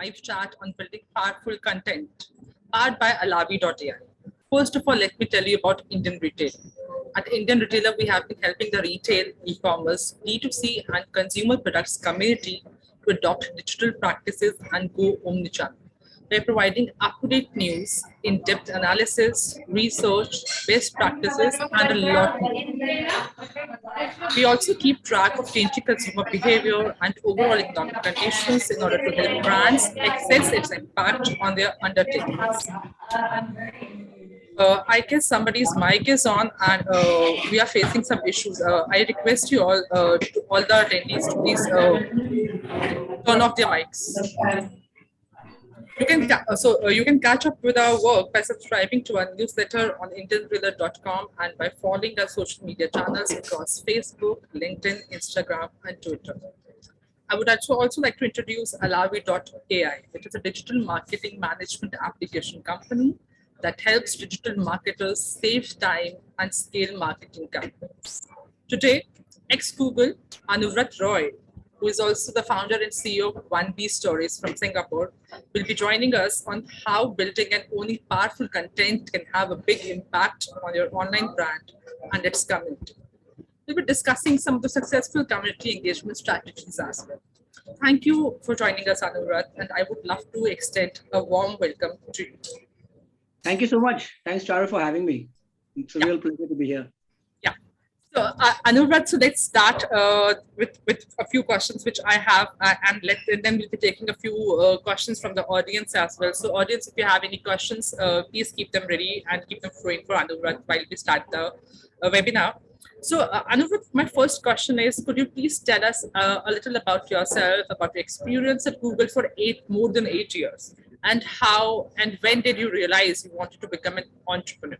live chat on building powerful content powered by Alavi.ai. First of all, let me tell you about Indian Retail. At Indian Retailer, we have been helping the retail, e-commerce, D2C, and consumer products community to adopt digital practices and go omnichannel. We're providing up-to-date news, in-depth analysis, research, best practices, and a lot more. We also keep track of changing consumer behavior and overall economic conditions in order to help brands assess its impact on their undertakings. I guess somebody's mic is on and we are facing some issues. I request you all, to all the attendees, to please turn off their mics. You can catch up with our work by subscribing to our newsletter on indianrailer.com and by following our social media channels across Facebook, LinkedIn, Instagram, and Twitter. I would also like to introduce Alavi.ai. It is a digital marketing management application company that helps digital marketers save time and scale marketing campaigns. Today, ex-Google Anuvrat Rao, who is also the founder and CEO of 1B Stories from Singapore, will be joining us on how building and owning powerful content can have a big impact on your online brand and its community. We'll be discussing some of the successful community engagement strategies as well. Thank you for joining us, Anuvrat, and I would love to extend a warm welcome to you. Thank you so much. Thanks, Charu, for having me. It's a real pleasure to be here. Yeah. So, Anuvrat, so let's start with a few questions which I have, and then we'll be taking a few questions from the audience as well. So, audience, if you have any questions, please keep them ready and keep them flowing for Anuvrat while we start the webinar. So, Anuvrat, my first question is, could you please tell us a little about yourself, about your experience at Google for more than 8 years, and how and when did you realize you wanted to become an entrepreneur?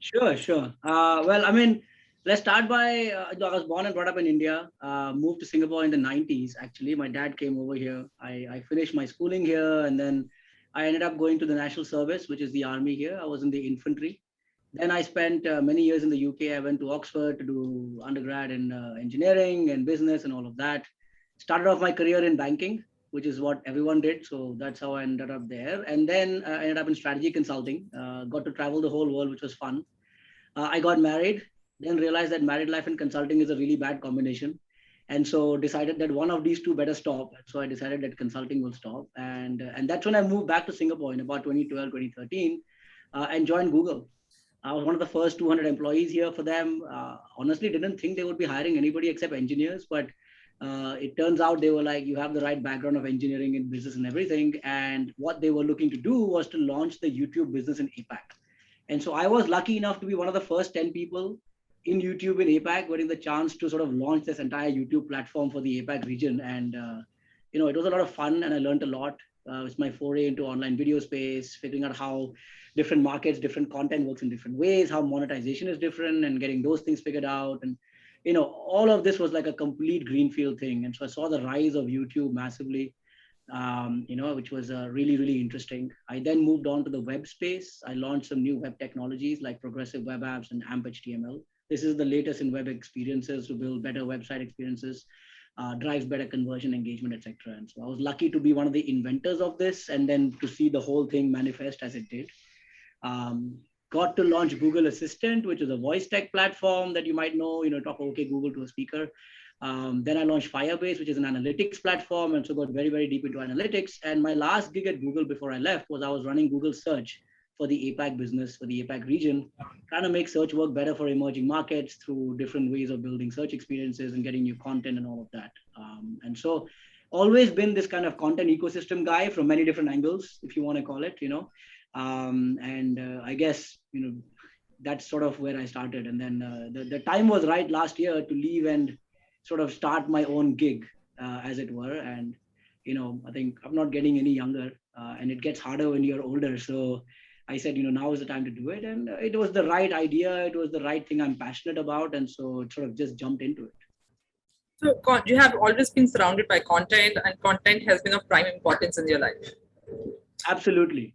Sure. Well, I mean, let's start by, I was born and brought up in India, moved to Singapore in the 90s, actually. My dad came over here. I finished my schooling here, and then I ended up going to the National Service, which is the army here. I was in the infantry. Then I spent many years in the UK. I went to Oxford to do undergrad in engineering and business and all of that. Started off my career in banking, which is what everyone did. So that's how I ended up there. And then I ended up in strategy consulting, got to travel the whole world, which was fun. I got married, then realized that married life and consulting is a really bad combination. And so decided that one of these two better stop. So I decided that consulting will stop. And that's when I moved back to Singapore in about 2012, 2013, and joined Google. I was one of the first 200 employees here for them. Honestly, didn't think they would be hiring anybody except engineers, but it turns out they were like, you have the right background of engineering and business and everything. And what they were looking to do was to launch the YouTube business in APAC. And so I was lucky enough to be one of the first 10 people in YouTube in APAC, getting the chance to sort of launch this entire YouTube platform for the APAC region. And, it was a lot of fun and I learned a lot. It's my foray into online video space, figuring out how different markets, different content works in different ways, how monetization is different and getting those things figured out. And, all of this was like a complete greenfield thing. And so I saw the rise of YouTube massively, which was really, really interesting. I then moved on to the web space. I launched some new web technologies like progressive web apps and AMP HTML. This is the latest in web experiences to build better website experiences, drives better conversion, engagement, etc. And so I was lucky to be one of the inventors of this and then to see the whole thing manifest as it did. Got to launch Google Assistant, which is a voice tech platform that you might know, talk OK Google to a speaker. Then I launched Firebase, which is an analytics platform. And so got very, very deep into analytics. And my last gig at Google before I left was I was running Google Search for the APAC business, for the APAC region, trying to make search work better for emerging markets through different ways of building search experiences and getting new content and all of that. And so always been this kind of content ecosystem guy from many different angles, if you want to call it, I guess, that's sort of where I started. And then the time was right last year to leave and sort of start my own gig, as it were. And, I think I'm not getting any younger and it gets harder when you're older. So I said, now is the time to do it. And it was the right idea. It was the right thing I'm passionate about. And so it sort of just jumped into it. So you have always been surrounded by content and content has been of prime importance in your life. Absolutely.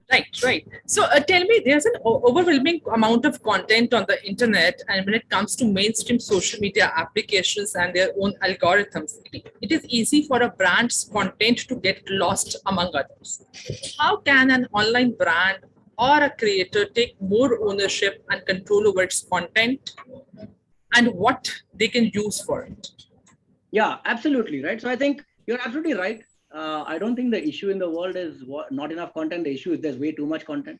Right. So tell me, there's an overwhelming amount of content on the internet, and when it comes to mainstream social media applications and their own algorithms, it is easy for a brand's content to get lost among others. How can an online brand or a creator take more ownership and control over its content and what they can use for it? Yeah, absolutely. Right. So I think you're absolutely right. I don't think the issue in the world is not enough content. The issue is there's way too much content.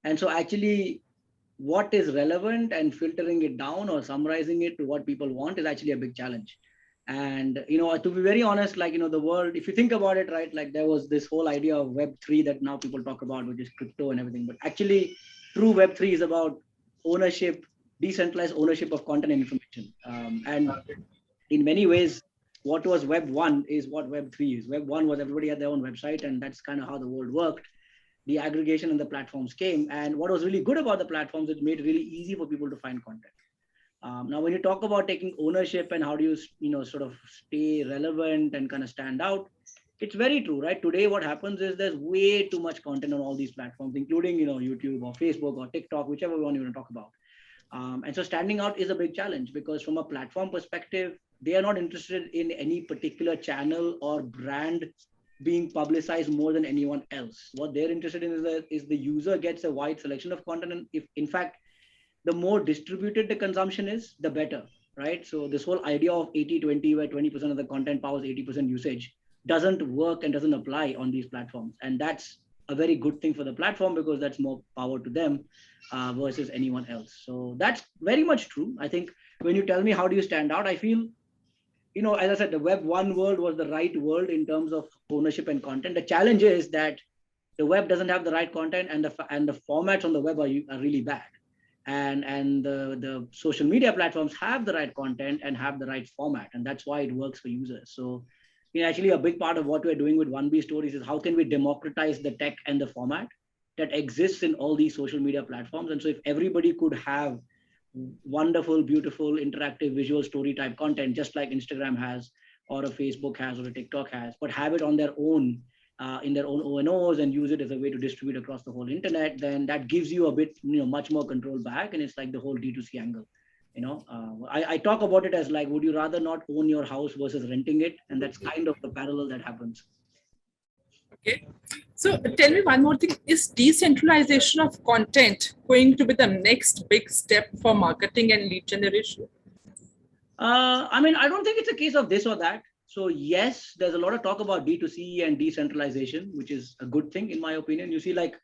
And so actually what is relevant and filtering it down or summarizing it to what people want is actually a big challenge. And, to be very honest, like, the world, if you think about it, right, like there was this whole idea of Web3 that now people talk about, which is crypto and everything. But actually, true Web3 is about ownership, decentralized ownership of content and information. And in many ways, what was Web 1 is what Web 3 is. Web 1 was everybody had their own website, and that's kind of how the world worked. The aggregation and the platforms came. And what was really good about the platforms, it made it really easy for people to find content. Now, when you talk about taking ownership and how do you, sort of stay relevant and kind of stand out, it's very true, right? Today, what happens is there's way too much content on all these platforms, including, YouTube or Facebook or TikTok, whichever one you want to talk about. And so standing out is a big challenge because from a platform perspective, they are not interested in any particular channel or brand being publicized more than anyone else. What they're interested in is the user gets a wide selection of content. And if, in fact, the more distributed the consumption is, the better, right? So this whole idea of 80-20, where 20% of the content powers 80% usage, doesn't work and doesn't apply on these platforms. And that's a very good thing for the platform because that's more power to them versus anyone else. So that's very much true. I think when you tell me how do you stand out, I feel, as I said, the Web 1 world was the right world in terms of ownership and content. The challenge is that the web doesn't have the right content and the formats on the web are really bad. And the social media platforms have the right content and have the right format. And that's why it works for users. So, actually a big part of what we're doing with 1B Stories is how can we democratize the tech and the format that exists in all these social media platforms. And so if everybody could have wonderful, beautiful, interactive visual story type content, just like Instagram has, or a Facebook has, or a TikTok has, but have it on their own, in their own ONOs and use it as a way to distribute across the whole internet, then that gives you a bit, much more control back. And it's like the whole D2C angle. I talk about it as like, would you rather not own your house versus renting it? And that's kind of the parallel that happens. Okay. So tell me one more thing. Is decentralization of content going to be the next big step for marketing and lead generation? I don't think it's a case of this or that. So yes, there's a lot of talk about D2C and decentralization, which is a good thing in my opinion. You see, like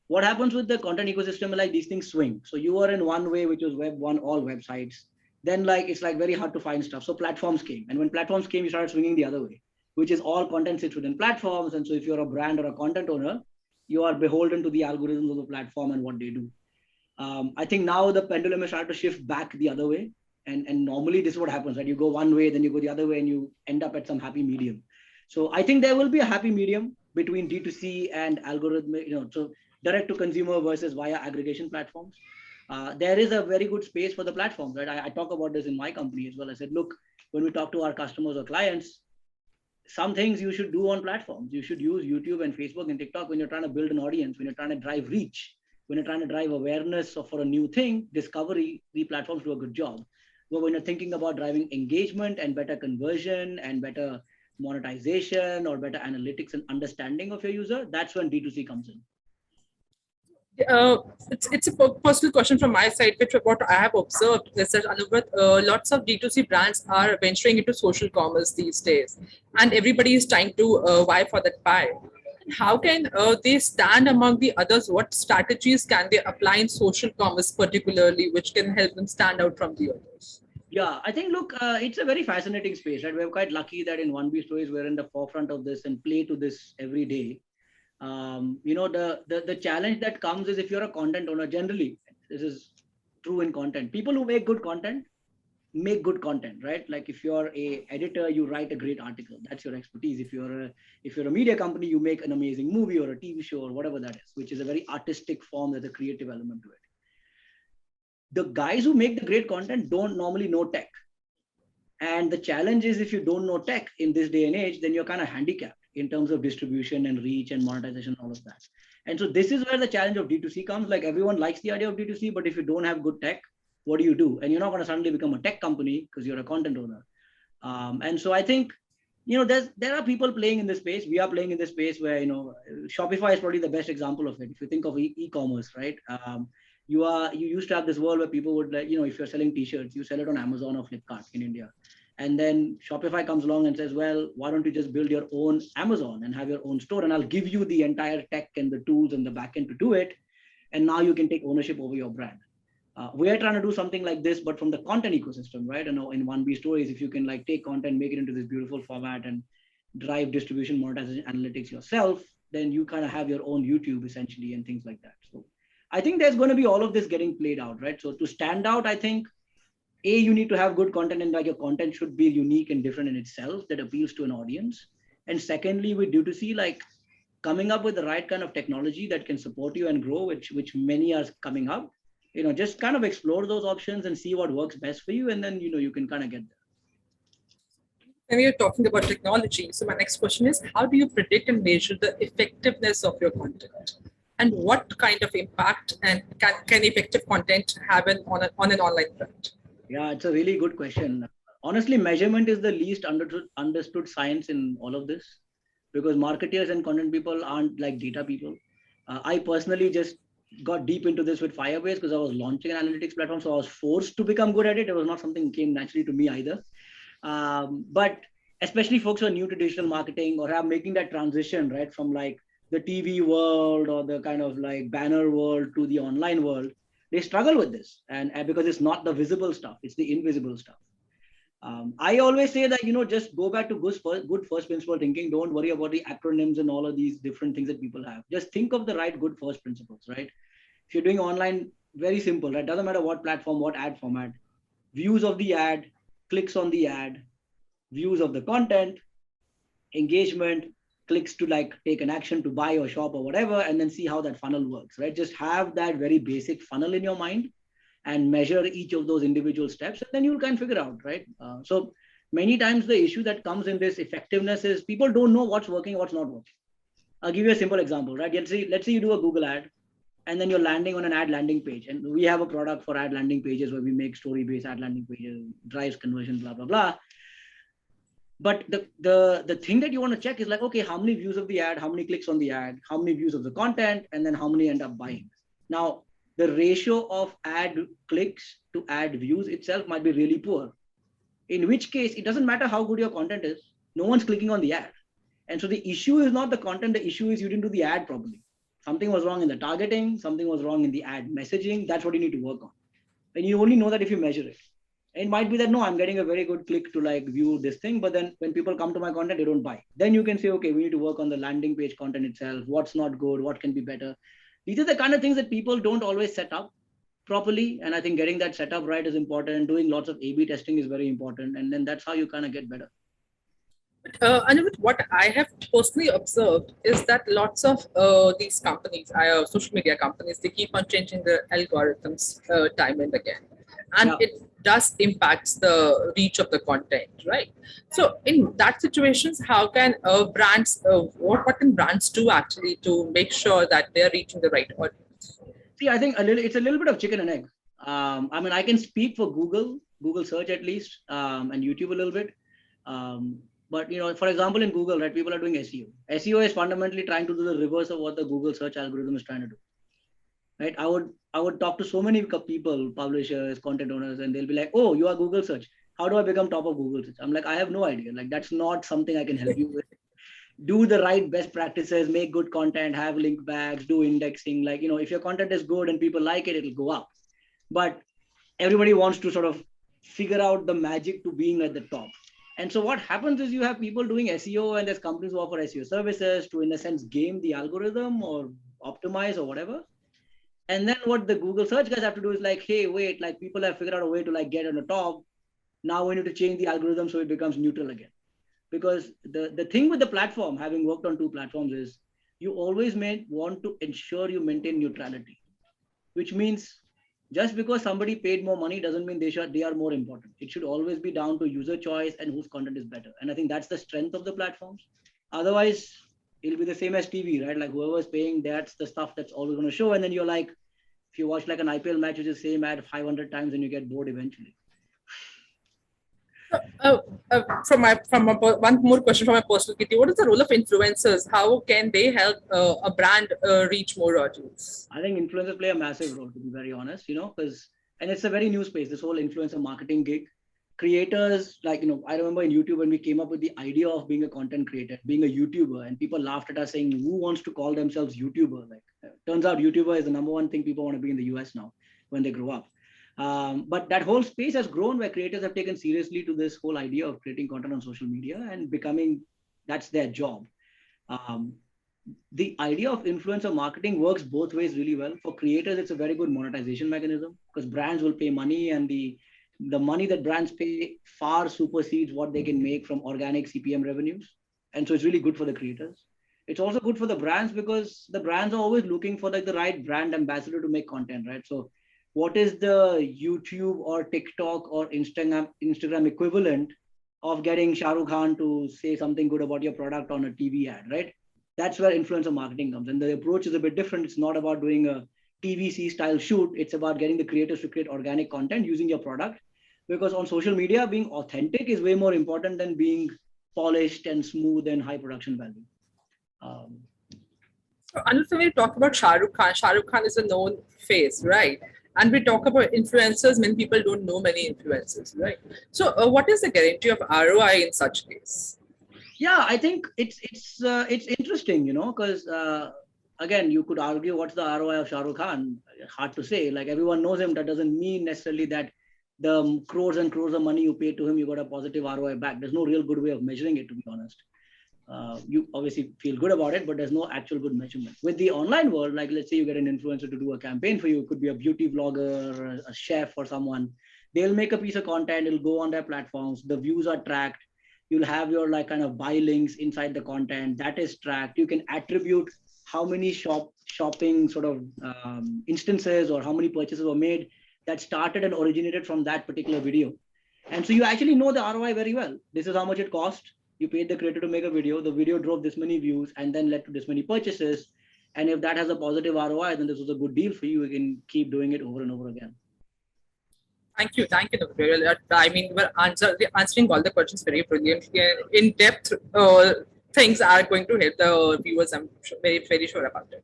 what happens with the content ecosystem, like these things swing. So you were in one way, which was Web 1, all websites. Then like, it's like very hard to find stuff. So platforms came. And when platforms came, you started swinging the other way, which is all content sits within platforms. And so if you're a brand or a content owner, you are beholden to the algorithms of the platform and what they do. I think now the pendulum has started to shift back the other way. And normally this is what happens, right? You go one way, then you go the other way, and you end up at some happy medium. So I think there will be a happy medium between D2C and algorithmic, so direct to consumer versus via aggregation platforms. There is a very good space for the platforms, right? I talk about this in my company as well. I said, look, when we talk to our customers or clients, some things you should do on platforms. You should use YouTube and Facebook and TikTok when you're trying to build an audience, when you're trying to drive reach, when you're trying to drive awareness for a new thing, discovery, the platforms do a good job. But when you're thinking about driving engagement and better conversion and better monetization or better analytics and understanding of your user, that's when D2C comes in. It's a personal question from my side, which what I have observed is that Anuvrat, lots of D2C brands are venturing into social commerce these days, and everybody is trying to vie for that pie. How can they stand among the others? What strategies can they apply in social commerce particularly, which can help them stand out from the others? Yeah, I think, look, it's a very fascinating space, right? We're quite lucky that in 1B Stories, we're in the forefront of this and play to this every day. The challenge that comes is if you're a content owner, generally, this is true in content. People who make good content, right? Like if you're a editor, you write a great article. That's your expertise. If you're a media company, you make an amazing movie or a TV show or whatever that is, which is a very artistic form. There's a creative element to it. The guys who make the great content don't normally know tech. And the challenge is if you don't know tech in this day and age, then you're kind of handicapped. in terms of distribution and reach and monetization, all of that. And so this is where the challenge of D2C comes. Like everyone likes the idea of D2C, but if you don't have good tech, what do you do? And you're not going to suddenly become a tech company because you're a content owner. And so I think, there are people playing in this space. We are playing in this space where, Shopify is probably the best example of it. If you think of e-commerce, right? You used to have this world where people would, if you're selling t-shirts, you sell it on Amazon or Flipkart in India. And then Shopify comes along and says, well, why don't you just build your own Amazon and have your own store? And I'll give you the entire tech and the tools and the backend to do it. And now you can take ownership over your brand. We are trying to do something like this, but from the content ecosystem, right? In 1B stories, if you can take content, make it into this beautiful format and drive distribution, monetization, analytics yourself, then you kind of have your own YouTube essentially and things like that. So I think there's going to be all of this getting played out, right? So to stand out, I think, you need to have good content, and your content should be unique and different in itself that appeals to an audience. And secondly, we do to see coming up with the right kind of technology that can support you and grow, which many are coming up. Just kind of explore those options and see what works best for you. And then, you can kind of get there. And you're talking about technology. So my next question is, how do you predict and measure the effectiveness of your content? And what kind of impact and can effective content have on an online brand? Yeah, it's a really good question. Honestly, measurement is the least understood science in all of this, because marketers and content people aren't like data people. I personally just got deep into this with Firebase because I was launching an analytics platform. So I was forced to become good at it. It was not something that came naturally to me either. But especially folks who are new to digital marketing or are making that transition, right, from the TV world or the kind of banner world to the online world, they struggle with this. And because it's not the visible stuff, it's the invisible stuff. I always say that, just go back to good first principle thinking. Don't worry about the acronyms and all of these different things that people have. Just think of the right good first principles, right? If you're doing online, very simple, right? Doesn't matter what platform, what ad format, views of the ad, clicks on the ad, views of the content, engagement, clicks to take an action to buy or shop or whatever, and then see how that funnel works, right? Just have that very basic funnel in your mind and measure each of those individual steps, and then you'll kind of figure out, right? So many times the issue that comes in this effectiveness is people don't know what's working, what's not working. I'll give you a simple example, right? Let's say you do a Google ad, and then you're landing on an ad landing page. And we have a product for ad landing pages where we make story-based ad landing pages, drives conversion, blah, blah, blah. But the thing that you want to check is okay, how many views of the ad, how many clicks on the ad, how many views of the content, and then how many end up buying. Now, the ratio of ad clicks to ad views itself might be really poor, in which case it doesn't matter how good your content is. No one's clicking on the ad. And so the issue is not the content. The issue is you didn't do the ad properly. Something was wrong in the targeting. Something was wrong in the ad messaging. That's what you need to work on. And you only know that if you measure it. It might be that, no, I'm getting a very good click to view this thing. But then when people come to my content, they don't buy. Then you can say, okay, we need to work on the landing page content itself. What's not good? What can be better? These are the kind of things that people don't always set up properly. And I think getting that set up right is important. Doing lots of A/B testing is very important. And then that's how you kind of get better. Anuvrat, what I have personally observed is that lots of these companies, social media companies, they keep on changing the algorithms time and again. And it does impact the reach of the content, right? So in that situations, how can brands, what can brands do actually to make sure that they're reaching the right audience? See, I think it's a little bit of chicken and egg. I mean, I can speak for Google search at least, and YouTube a little bit. But, for example, in Google, right, people are doing SEO. SEO is fundamentally trying to do the reverse of what the Google search algorithm is trying to do. Right? I would talk to so many people, publishers, content owners, and they'll be like, oh, you are Google search. How do I become top of Google search? I'm like, I have no idea. That's not something I can help you with. Do the right best practices, make good content, have link backs, do indexing. If your content is good and people like it, it'll go up. But everybody wants to sort of figure out the magic to being at the top. And so what happens is you have people doing SEO, and there's companies who offer SEO services to, in a sense, game the algorithm or optimize or whatever. And then what the Google search guys have to do is hey, wait, people have figured out a way to get on the top. Now we need to change the algorithm so it becomes neutral again. Because the thing with the platform, having worked on 2 platforms, is you always want to ensure you maintain neutrality, which means just because somebody paid more money doesn't mean they are more important. It should always be down to user choice and whose content is better. And I think that's the strength of the platforms. Otherwise, it'll be the same as TV, right? Like whoever's paying, that's the stuff that's always going to show. And then you're like, if you watch like an IPL match, which is the same ad 500 times, and you get bored eventually. Uh, one more question from my personal kitty. What is the role of influencers? How can they help a brand reach more audience? I think influencers play a massive role, to be very honest, because, and it's a very new space, this whole influencer marketing gig. Creators, like, I remember in YouTube when we came up with the idea of being a content creator, being a YouTuber, and people laughed at us saying, who wants to call themselves YouTuber? Like, turns out YouTuber is the number one thing people want to be in the US now when they grow up. But that whole space has grown where creators have taken seriously to this whole idea of creating content on social media and becoming, that's their job. The idea of influencer marketing works both ways really well. For creators, it's a very good monetization mechanism because brands will pay money, and the money that brands pay far supersedes what they can make from organic CPM revenues. And so it's really good for the creators. It's also good for the brands because the brands are always looking for like the right brand ambassador to make content, right? So what is the YouTube or TikTok or Instagram equivalent of getting Shah Rukh Khan to say something good about your product on a TV ad, right? That's where influencer marketing comes. And the approach is a bit different. It's not about doing a TVC style shoot. It's about getting the creators to create organic content using your product. Because on social media, being authentic is way more important than being polished and smooth and high production value. So, Anil, when we talk about Shah Rukh Khan is a known face, right? And we talk about influencers, many people don't know many influencers, right? So, what is the guarantee of ROI in such case? Yeah, I think it's interesting, because again, you could argue what's the ROI of Shah Rukh Khan. Hard to say. Like everyone knows him. That doesn't mean necessarily that the crores and crores of money you pay to him, you got a positive ROI back. There's no real good way of measuring it, to be honest. You obviously feel good about it, but there's no actual good measurement. With the online world, like let's say you get an influencer to do a campaign for you, it could be a beauty vlogger, or a chef or someone. They'll make a piece of content, it'll go on their platforms, the views are tracked. You'll have your like kind of buy links inside the content that is tracked. You can attribute how many shopping sort of instances or how many purchases were made that started and originated from that particular video. And so you actually know the ROI very well. This is how much it cost. You paid the creator to make a video. The video drove this many views and then led to this many purchases. And if that has a positive ROI, then this was a good deal for you. You can keep doing it over and over again. Thank you. I mean, we're answering all the questions very brilliantly and in depth. Things are going to help the viewers. I'm very, very sure about it.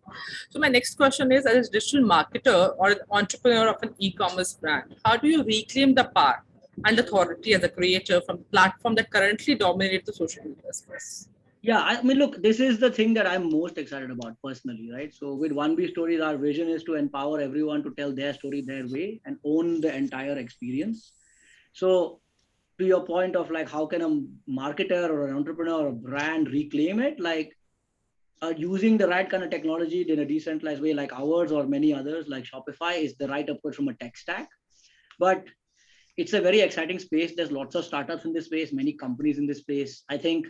So my next question is, as a digital marketer or an entrepreneur of an e-commerce brand, how do you reclaim the power and authority as a creator from the platform that currently dominate the social media space? Yeah, I mean, look, this is the thing that I'm most excited about personally, right? So with 1B Stories, our vision is to empower everyone to tell their story their way and own the entire experience. So to your point of like, how can a marketer or an entrepreneur or a brand reclaim it? Like using the right kind of technology in a decentralized way like ours or many others like Shopify is the right approach from a tech stack. But it's a very exciting space. There's lots of startups in this space, many companies in this space. I think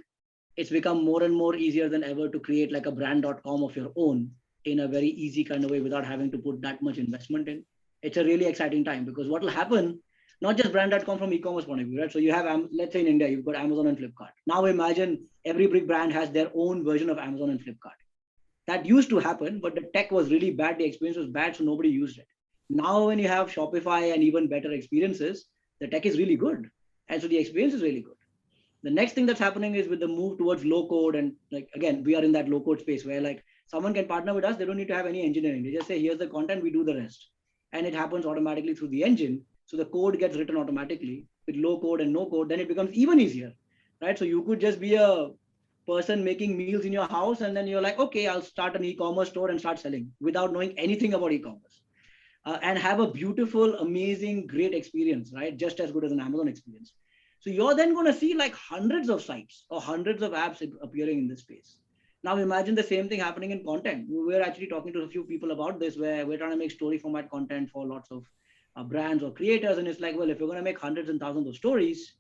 it's become more and more easier than ever to create like a brand.com of your own in a very easy kind of way without having to put that much investment in. It's a really exciting time because what will happen, not just brand.com from e-commerce point of view, right? So you have, let's say in India, you've got Amazon and Flipkart. Now imagine every big brand has their own version of Amazon and Flipkart. That used to happen, but the tech was really bad. The experience was bad, so nobody used it. Now when you have Shopify and even better experiences, the tech is really good. And so the experience is really good. The next thing that's happening is with the move towards low code. And like, again, we are in that low code space where like someone can partner with us. They don't need to have any engineering. They just say, here's the content, we do the rest. And it happens automatically through the engine. So the code gets written automatically with low code and no code. Then it becomes even easier, right? So you could just be a person making meals in your house. And then you're like, okay, I'll start an e-commerce store and start selling without knowing anything about e-commerce. And have a beautiful, amazing, great experience, right? Just as good as an Amazon experience. So you're then going to see like hundreds of sites or hundreds of apps appearing in this space. Now imagine the same thing happening in content. We're actually talking to a few people about this where we're trying to make story format content for lots of brands or creators. And it's like, well, if you're going to make hundreds and thousands of stories,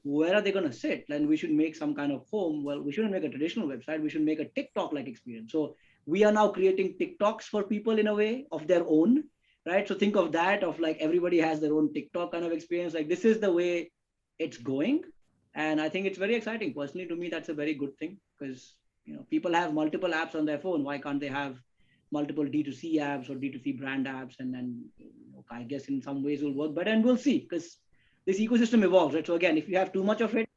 where are they going to sit? And we should make some kind of home. Well, we shouldn't make a traditional website. We should make a TikTok-like experience. So we are now creating TikToks for people in a way of their own, right? So think of that, of like everybody has their own TikTok kind of experience. Like this is the way it's going. And I think it's very exciting. Personally, to me, that's a very good thing because people have multiple apps on their phone. Why can't they have multiple D2C apps or D2C brand apps? And then I guess in some ways will work better, and we'll see because this ecosystem evolves, right? So again, if you have too much of it,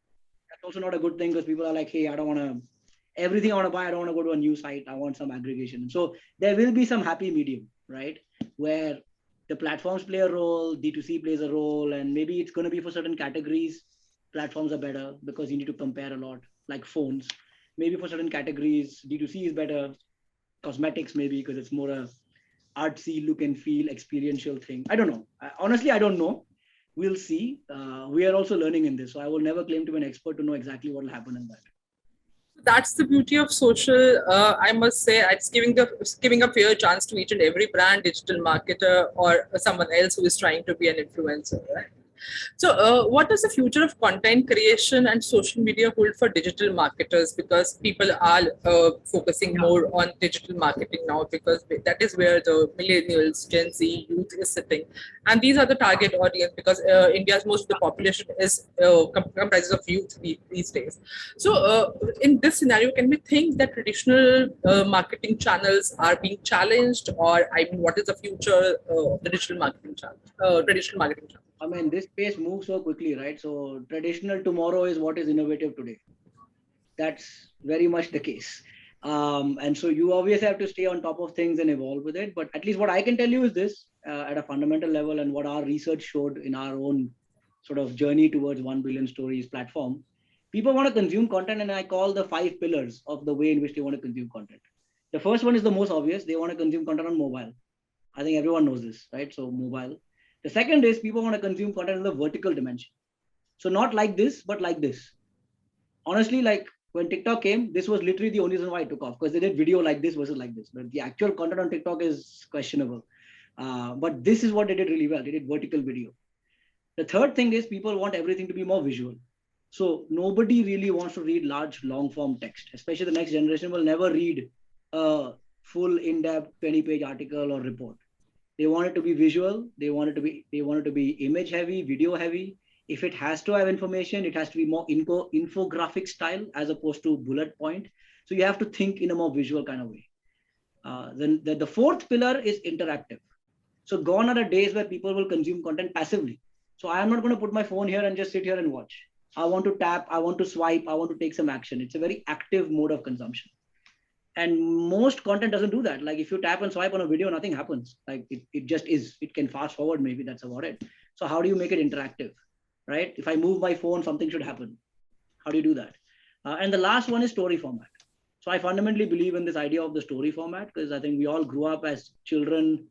that's also not a good thing because people are like, hey, I don't want to, everything I want to buy, I don't want to go to a new site. I want some aggregation. So there will be some happy medium, right? Where the platforms play a role, D2C plays a role, and maybe it's going to be for certain categories. Platforms are better because you need to compare a lot, like phones. Maybe for certain categories, D2C is better. Cosmetics, maybe because it's more a artsy look and feel experiential thing. I don't know. Honestly, I don't know. We'll see. We are also learning in this. So I will never claim to be an expert to know exactly what will happen in that. That's the beauty of social. I must say, it's giving a fair chance to each and every brand, digital marketer, or someone else who is trying to be an influencer. Right? So, what does the future of content creation and social media hold for digital marketers? Because people are focusing more on digital marketing now, because that is where the millennials, Gen Z, youth is sitting, and these are the target audience. Because India's most of the population is comprises of youth these days. So, in this scenario, can we think that traditional marketing channels are being challenged, or I mean, what is the future of the digital marketing channel? Traditional marketing channel. I mean, this space moves so quickly, right? So traditional tomorrow is what is innovative today. That's very much the case. And so you obviously have to stay on top of things and evolve with it. But at least what I can tell you is this at a fundamental level, and what our research showed in our own sort of journey towards 1 billion stories platform, people want to consume content. And I call the 5 pillars of the way in which they want to consume content. The first one is the most obvious. They want to consume content on mobile. I think everyone knows this, right? So mobile. The second is people want to consume content in the vertical dimension. So not like this, but like this. Honestly, like when TikTok came, this was literally the only reason why it took off, because they did video like this versus like this. But the actual content on TikTok is questionable. But this is what they did really well. They did vertical video. The third thing is people want everything to be more visual. So nobody really wants to read large long form text, especially the next generation will never read a full in-depth 20-page article or report. They want it to be visual. They want it to be image heavy, video heavy. If it has to have information, it has to be more infographic style as opposed to bullet point. So you have to think in a more visual kind of way. Then the fourth pillar is interactive. So gone are the days where people will consume content passively. So I am not going to put my phone here and just sit here and watch. I want to tap, I want to swipe, I want to take some action. It's a very active mode of consumption. And most content doesn't do that. Like if you tap and swipe on a video, nothing happens. Like it just is. It can fast forward, maybe that's about it. So how do you make it interactive, right? If I move my phone, something should happen. How do you do that? And the last one is story format. So I fundamentally believe in this idea of the story format, because I think we all grew up as children,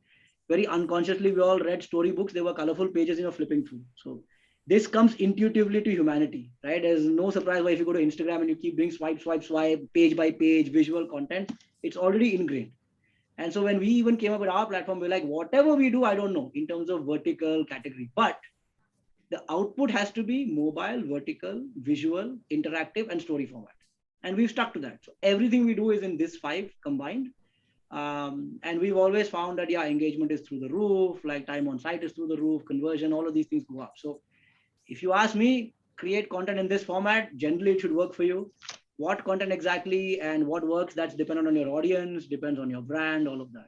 very unconsciously, we all read storybooks. They were colorful pages you're flipping through. So this comes intuitively to humanity, right? There's no surprise why if you go to Instagram and you keep doing swipe, swipe, swipe, page by page, visual content, it's already ingrained. And so when we even came up with our platform, we're like, whatever we do, I don't know in terms of vertical category, but the output has to be mobile, vertical, visual, interactive, and story format. And we've stuck to that. So everything we do is in this 5 combined. And we've always found that, yeah, engagement is through the roof, like time on site is through the roof, conversion, all of these things go up. So if you ask me, create content in this format, generally it should work for you. What content exactly and what works, that's dependent on your audience, depends on your brand, all of that.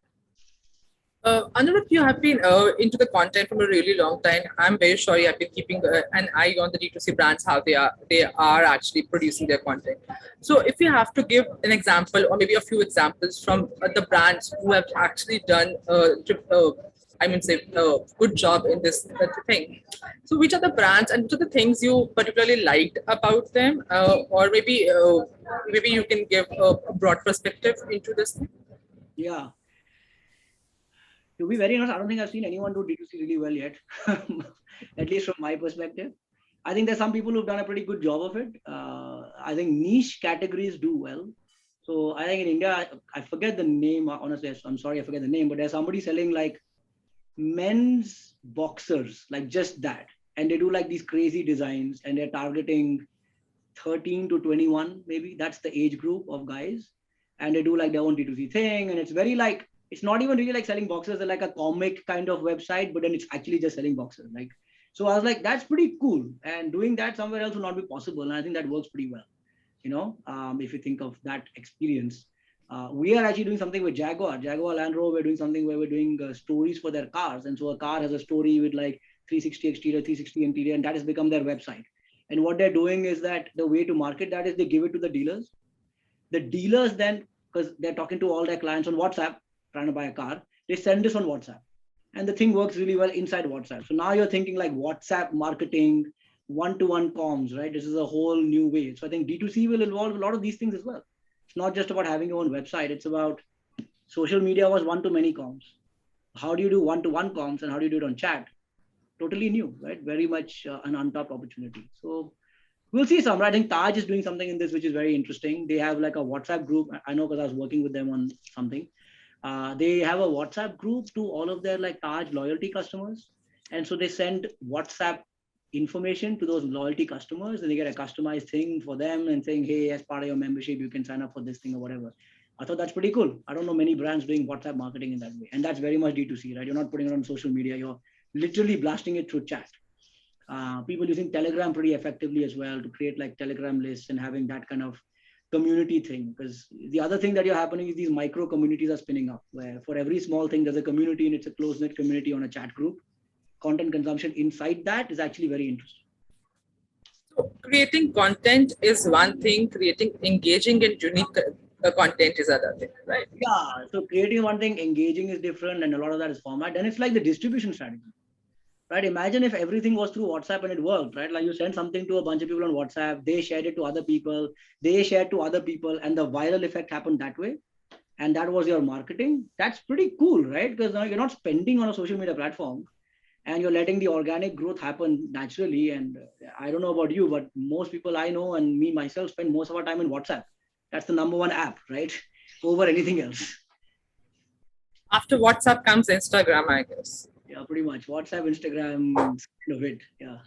Anuvrat, you have been into the content from a really long time. I'm very sure you have been keeping an eye on the D2C brands, how they are actually producing their content. So if you have to give an example or maybe a few examples from the brands who have actually done good job in this thing. So which are the brands and which are the things you particularly liked about them, or maybe you can give a broad perspective into this thing? Yeah. To be very honest, I don't think I've seen anyone do D2C really well yet, at least from my perspective. I think there's some people who've done a pretty good job of it. I think niche categories do well. So I think in India, I forget the name, honestly, I'm sorry, I forget the name, but there's somebody selling like men's boxers, like just that. And they do like these crazy designs and they're targeting 13 to 21, maybe that's the age group of guys. And they do like their own D2C thing. And it's very like, it's not even really like selling boxes. They're like a comic kind of website, but then it's actually just selling boxes. Like, So I was like, that's pretty cool. And doing that somewhere else would not be possible. And I think that works pretty well. If you think of that experience. We are actually doing something with Jaguar Land Rover. We're doing something where we're doing stories for their cars. And so a car has a story with like 360 exterior, 360 interior, and that has become their website. And what they're doing is that the way to market that is they give it to the dealers. The dealers then, because they're talking to all their clients on WhatsApp, trying to buy a car, they send this on WhatsApp. And the thing works really well inside WhatsApp. So now you're thinking like WhatsApp marketing, one-to-one comms, right? This is a whole new way. So I think D2C will involve a lot of these things as well. It's not just about having your own website. It's about social media was one-to-many comms. How do you do one-to-one comms and how do you do it on chat? Totally new, right? Very much an untapped opportunity. So we'll see some. I think Taj is doing something in this, which is very interesting. They have like a WhatsApp group. I know because I was working with them on something. They have a WhatsApp group to all of their like Taj loyalty customers. And so they send WhatsApp information to those loyalty customers and they get a customized thing for them and saying, hey, as part of your membership, you can sign up for this thing or whatever. I thought that's pretty cool. I don't know many brands doing WhatsApp marketing in that way. And that's very much D2C, right? You're not putting it on social media. You're literally blasting it through chat. People using Telegram pretty effectively as well to create like Telegram lists and having that kind of community thing. Because the other thing that you're happening is these micro communities are spinning up where for every small thing, there's a community and it's a close-knit community on a chat group. Content consumption inside that is actually very interesting. So creating content is one thing, creating engaging and unique content is another thing, right? Yeah. So creating one thing, engaging is different, and a lot of that is format. And it's like the distribution strategy. Right? Imagine if everything was through WhatsApp and it worked, right? Like you send something to a bunch of people on WhatsApp, they shared it to other people, they shared to other people, and the viral effect happened that way. And that was your marketing. That's pretty cool, right? Because now you're not spending on a social media platform and you're letting the organic growth happen naturally. And I don't know about you, but most people I know and me myself spend most of our time in WhatsApp. That's the number one app, right? Over anything else. After WhatsApp comes Instagram, I guess. Yeah, pretty much. WhatsApp, Instagram, kind of it. Yeah.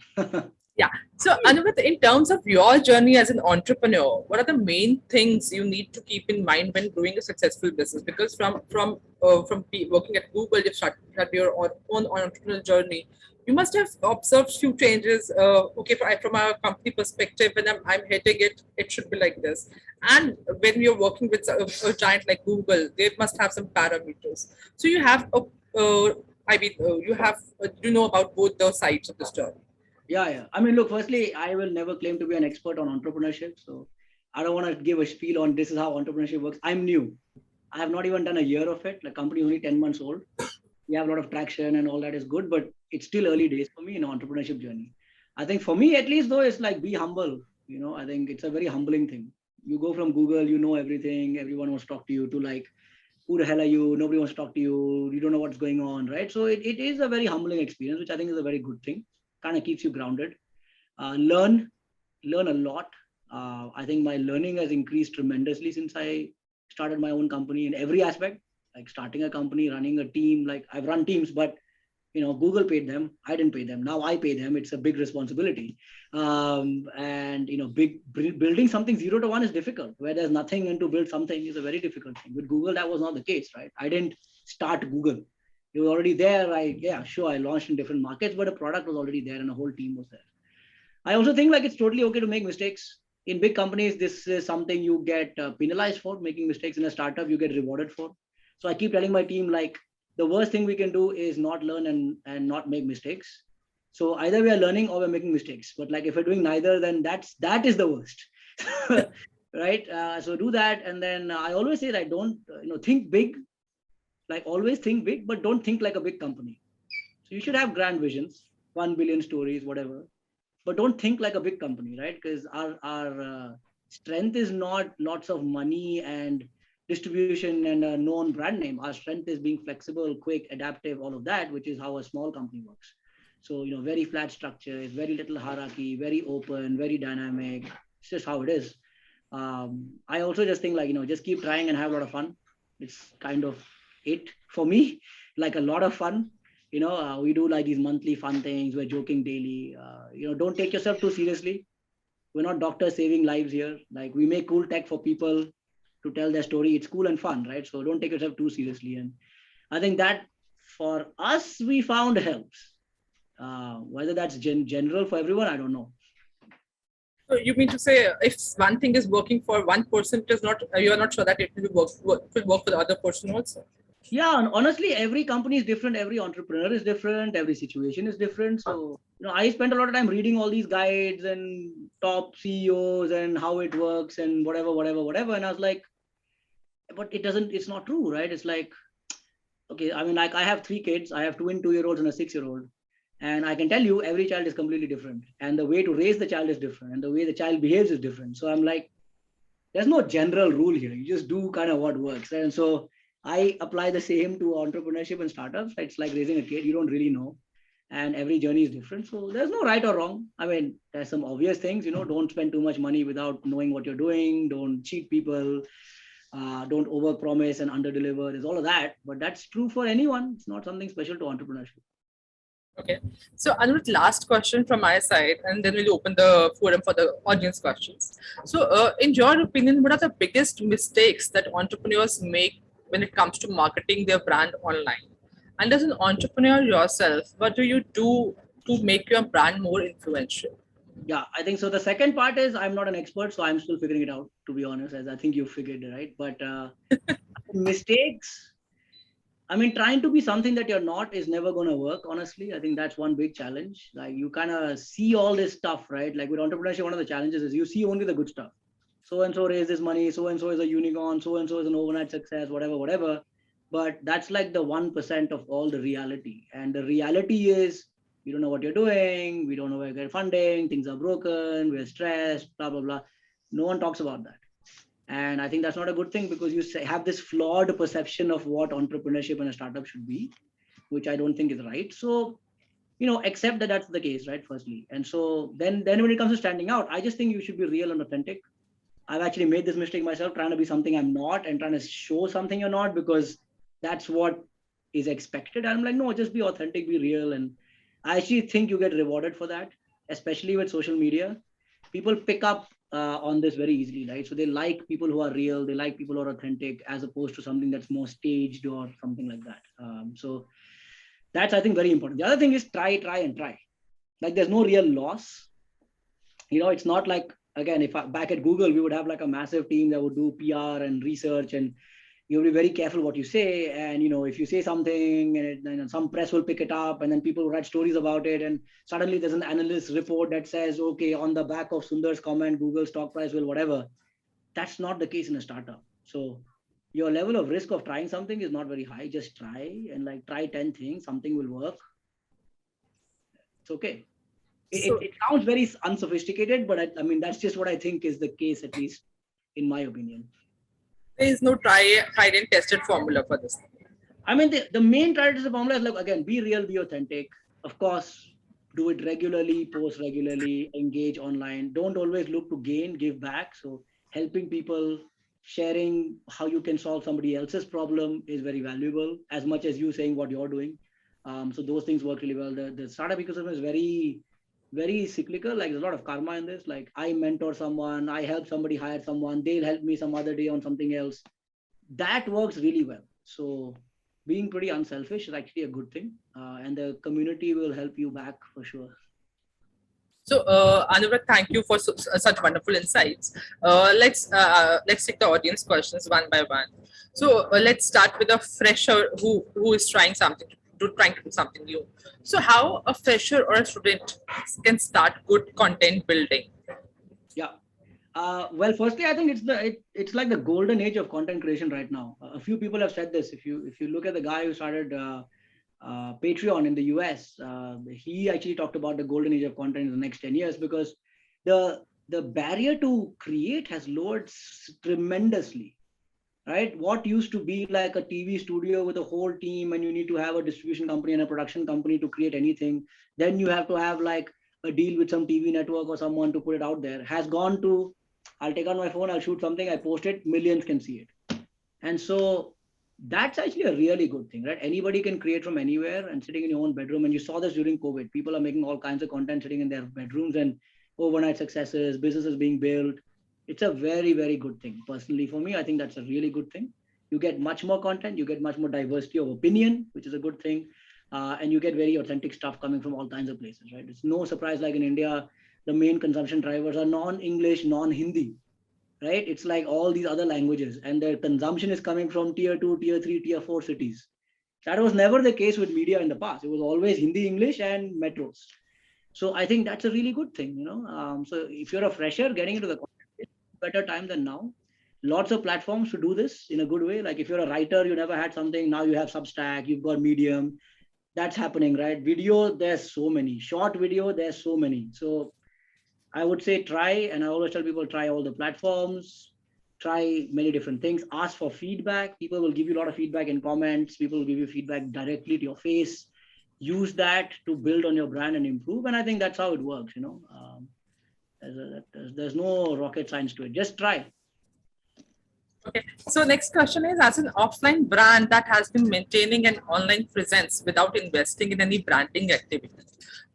Yeah. So, Anuvrat, in terms of your journey as an entrepreneur, what are the main things you need to keep in mind when growing a successful business? Because from working at Google, you've started your own entrepreneurial journey. You must have observed few changes. Okay, from a company perspective, when I'm hitting it, it should be like this. And when you're working with a giant like Google, they must have some parameters. So you have you know about both the sides of the story. Yeah. I mean, look, firstly, I will never claim to be an expert on entrepreneurship. So I don't want to give a spiel on this is how entrepreneurship works. I'm new. I have not even done a year of it. The company is only 10 months old. We have a lot of traction and all that is good, but it's still early days for me in entrepreneurship journey. I think for me, at least though, it's like be humble. I think it's a very humbling thing. You go from Google, you know everything. Everyone wants to talk to you to like, who the hell are you? Nobody wants to talk to you. You don't know what's going on, right? So it is a very humbling experience, which I think is a very good thing. Kind of keeps you grounded. Learn a lot. I think my learning has increased tremendously since I started my own company in every aspect, like starting a company, running a team. Like I've run teams, but Google paid them. I didn't pay them. Now I pay them. It's a big responsibility. And building something 0 to 1 is difficult. Where there's nothing and to build something is a very difficult thing. With Google, that was not the case, right? I didn't start Google. It was already there. I launched in different markets, but a product was already there and a whole team was there. I also think like it's totally okay to make mistakes. In big companies, this is something you get penalized for. Making mistakes in a startup, you get rewarded for. So I keep telling my team, like, the worst thing we can do is not learn and not make mistakes. So either we are learning or we're making mistakes. But like if we're doing neither, then that is the worst. Right? So do that. And then I always say that don't think big. Like always think big, but don't think like a big company. So you should have grand visions, 1 billion stories, whatever, but don't think like a big company, right? Because our strength is not lots of money and distribution and a known brand name. Our strength is being flexible, quick, adaptive, all of that, which is how a small company works. So, very flat structures, very little hierarchy, very open, very dynamic. It's just how it is. I also just think like, just keep trying and have a lot of fun. It's kind of it for me, like a lot of fun. We do like these monthly fun things. We're joking daily. Don't take yourself too seriously. We're not doctors saving lives here. Like we make cool tech for people to tell their story. It's cool and fun, right? So don't take yourself too seriously. And I think that for us, we found helps. Whether that's general for everyone, I don't know. So you mean to say if one thing is working for one person, it is not, you're not sure that it will work for the other person also? Yeah, and honestly, every company is different, every entrepreneur is different, every situation is different. So, I spent a lot of time reading all these guides and top CEOs and how it works and whatever. And I was like, but it's not true, right? It's like, okay, I mean, like I have 3 kids, I have 2 2-year-olds and a 6-year-old. And I can tell you every child is completely different. And the way to raise the child is different. And the way the child behaves is different. So I'm like, there's no general rule here. You just do kind of what works. And so I apply the same to entrepreneurship and startups. It's like raising a kid. You don't really know. And every journey is different. So there's no right or wrong. I mean, there's some obvious things, don't spend too much money without knowing what you're doing. Don't cheat people. Don't overpromise and underdeliver. There's all of that. But that's true for anyone. It's not something special to entrepreneurship. Okay. So Anuvrat, last question from my side, and then we'll open the forum for the audience questions. So in your opinion, what are the biggest mistakes that entrepreneurs make when it comes to marketing their brand online? And as an entrepreneur yourself, what do you do to make your brand more influential? Yeah, I think so. The second part is I'm not an expert, so I'm still figuring it out, to be honest, as I think you figured it, right? But mistakes, I mean, trying to be something that you're not is never going to work, honestly. I think that's one big challenge. Like you kind of see all this stuff, right? Like with entrepreneurship, one of the challenges is you see only the good stuff. So and so raises money, so and so is a unicorn, so and so is an overnight success, whatever. But that's like the 1% of all the reality. And the reality is we don't know what you're doing, we don't know where you get funding, things are broken, we're stressed, blah, blah, blah. No one talks about that. And I think that's not a good thing because you have this flawed perception of what entrepreneurship and a startup should be, which I don't think is right. So, accept that that's the case, right? Firstly. And so then when it comes to standing out, I just think you should be real and authentic. I've actually made this mistake myself, trying to be something I'm not and trying to show something you're not because that's what is expected. I'm like, no, just be authentic, be real. And I actually think you get rewarded for that, especially with social media. People pick up on this very easily, right? So they like people who are real, they like people who are authentic, as opposed to something that's more staged or something like that. So that's, I think, very important. The other thing is try. Like there's no real loss. It's not like, again, if back at Google, we would have like a massive team that would do PR and research, and you'll be very careful what you say. And, if you say something and some press will pick it up and then people will write stories about it. And suddenly there's an analyst report that says, okay, on the back of Sundar's comment, Google stock price will whatever. That's not the case in a startup. So your level of risk of trying something is not very high. Just try and try 10 things, something will work. It's okay. It sounds very unsophisticated, but I mean, that's just what I think is the case, at least in my opinion. There is no tried and tested formula for this. I mean, the main tried and tested formula is again, be real, be authentic. Of course, do it regularly, post regularly, engage online. Don't always look to gain, give back. So helping people, sharing how you can solve somebody else's problem is very valuable, as much as you saying what you're doing. So those things work really well. The startup ecosystem is very cyclical. Like there's a lot of karma in this. Like I mentor someone, I help somebody hire someone, they'll help me some other day on something else. That works really well. So being pretty unselfish is actually a good thing. And the community will help you back for sure. So Anuvrat, thank you for such wonderful insights. Let's take the audience questions one by one. So let's start with a fresher who is trying to do something new. So how a fresher or a student can start good content building? Yeah. Well, firstly, I think it's like the golden age of content creation right now. A few people have said this. If you look at the guy who started Patreon in the US, he actually talked about the golden age of content in the next 10 years because the barrier to create has lowered tremendously. Right? What used to be like a TV studio with a whole team and you need to have a distribution company and a production company to create anything. Then you have to have like a deal with some TV network or someone to put it out there, has gone to, I'll take out my phone, I'll shoot something, I post it, millions can see it. And so that's actually a really good thing, right? Anybody can create from anywhere and sitting in your own bedroom. And you saw this during COVID. People are making all kinds of content sitting in their bedrooms and overnight successes, businesses being built. It's a very, very good thing. Personally, for me, I think that's a really good thing. You get much more content. You get much more diversity of opinion, which is a good thing. and you get very authentic stuff coming from all kinds of places, right? It's no surprise, like in India, the main consumption drivers are non-English, non-Hindi, right? It's like all these other languages, and their consumption is coming from tier 2, tier 3, tier 4 cities. That was never the case with media in the past. It was always Hindi, English, and metros. So I think that's a really good thing, so if you're a fresher getting into the content, better time than now. Lots of platforms to do this in a good way. Like if you're a writer, you never had something, now you have Substack, you've got Medium. That's happening, right? Video, there's so many. Short video, there's so many. So I would say try, and I always tell people, try all the platforms, try many different things, ask for feedback. People will give you a lot of feedback in comments. People will give you feedback directly to your face. Use that to build on your brand and improve. And I think that's how it works, there's no rocket science to it. Just try. Okay, so next question is, as an offline brand that has been maintaining an online presence without investing in any branding activity,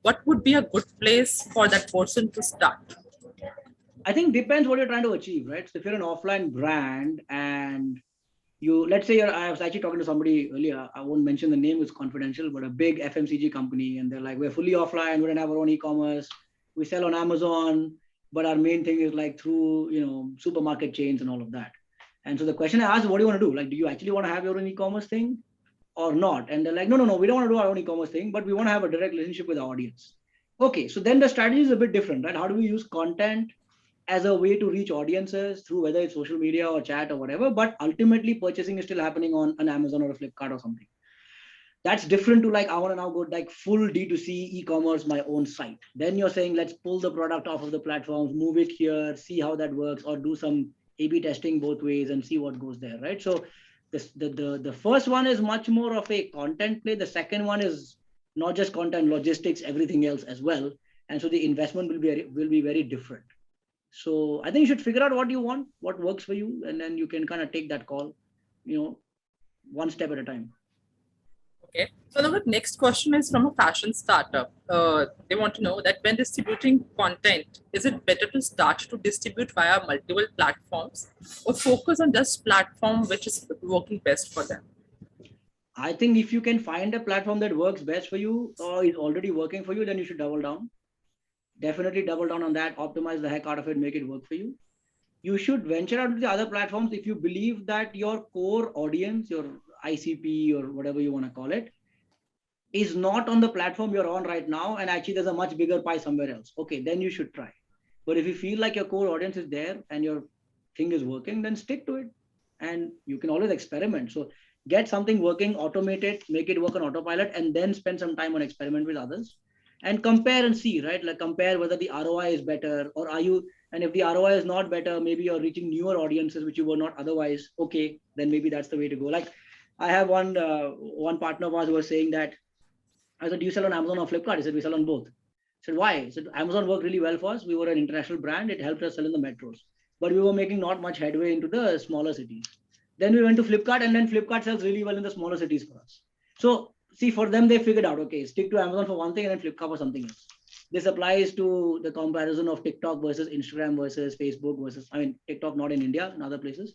what would be a good place for that person to start? I think depends what you're trying to achieve, right? So if you're an offline brand and let's say I was actually talking to somebody earlier, I won't mention the name, it's confidential, but a big FMCG company, and they're like, we're fully offline, we don't have our own e-commerce, we sell on Amazon, but our main thing is like through, supermarket chains and all of that. And so the question I asked, what do you want to do? Like, do you actually want to have your own e-commerce thing or not? And they're like, no, we don't want to do our own e-commerce thing, but we want to have a direct relationship with the audience. Okay, so then the strategy is a bit different, right? How do we use content as a way to reach audiences through whether it's social media or chat or whatever, but ultimately purchasing is still happening on an Amazon or a Flipkart or something. That's different to like, I want to now go like full D2C e-commerce, my own site. Then you're saying, let's pull the product off of the platforms, move it here, see how that works, or do some A/B testing both ways and see what goes there, right? So the first one is much more of a content play. The second one is not just content, logistics, everything else as well. And so the investment will be very different. So I think you should figure out what you want, what works for you, and then you can kind of take that call, one step at a time. Okay. So now the next question is from a fashion startup. They want to know that when distributing content, is it better to start to distribute via multiple platforms or focus on just platform which is working best for them? I think if you can find a platform that works best for you or is already working for you, then you should double down. Definitely double down on that, optimize the heck out of it, make it work for you. You should venture out to the other platforms if you believe that your core audience, your ICP or whatever you want to call it, is not on the platform you're on right now, and actually there's a much bigger pie somewhere else. Okay, then you should try. But if you feel like your core audience is there and your thing is working, then stick to it. And you can always experiment. So get something working, automate it, make it work on autopilot, and then spend some time on experiment with others. And compare and see, right? Like compare whether the ROI is better or and if the ROI is not better, maybe you're reaching newer audiences which you were not otherwise. Okay, then maybe that's the way to go. Like I have one partner of ours who was saying that, I said, do you sell on Amazon or Flipkart? He said, we sell on both. I said, why? He said, Amazon worked really well for us. We were an international brand. It helped us sell in the metros, but we were making not much headway into the smaller cities. Then we went to Flipkart, and then Flipkart sells really well in the smaller cities for us. So see, for them, they figured out, okay, stick to Amazon for one thing and then Flipkart for something else. This applies to the comparison of TikTok versus Instagram versus Facebook versus, TikTok not in India, in other places,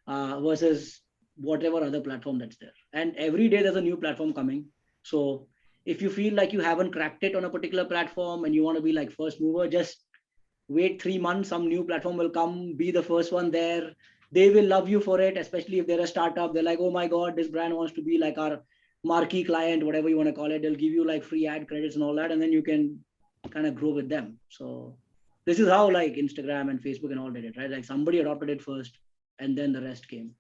versus whatever other platform that's there. And every day there's a new platform coming. So if you feel like you haven't cracked it on a particular platform and you want to be like first mover, just wait 3 months, some new platform will come, be the first one there. They will love you for it, especially if they're a startup. They're like, oh my God, this brand wants to be like our marquee client, whatever you want to call it. They'll give you like free ad credits and all that, and then you can kind of grow with them. So this is how like Instagram and Facebook and all did it, right? Like somebody adopted it first and then the rest came.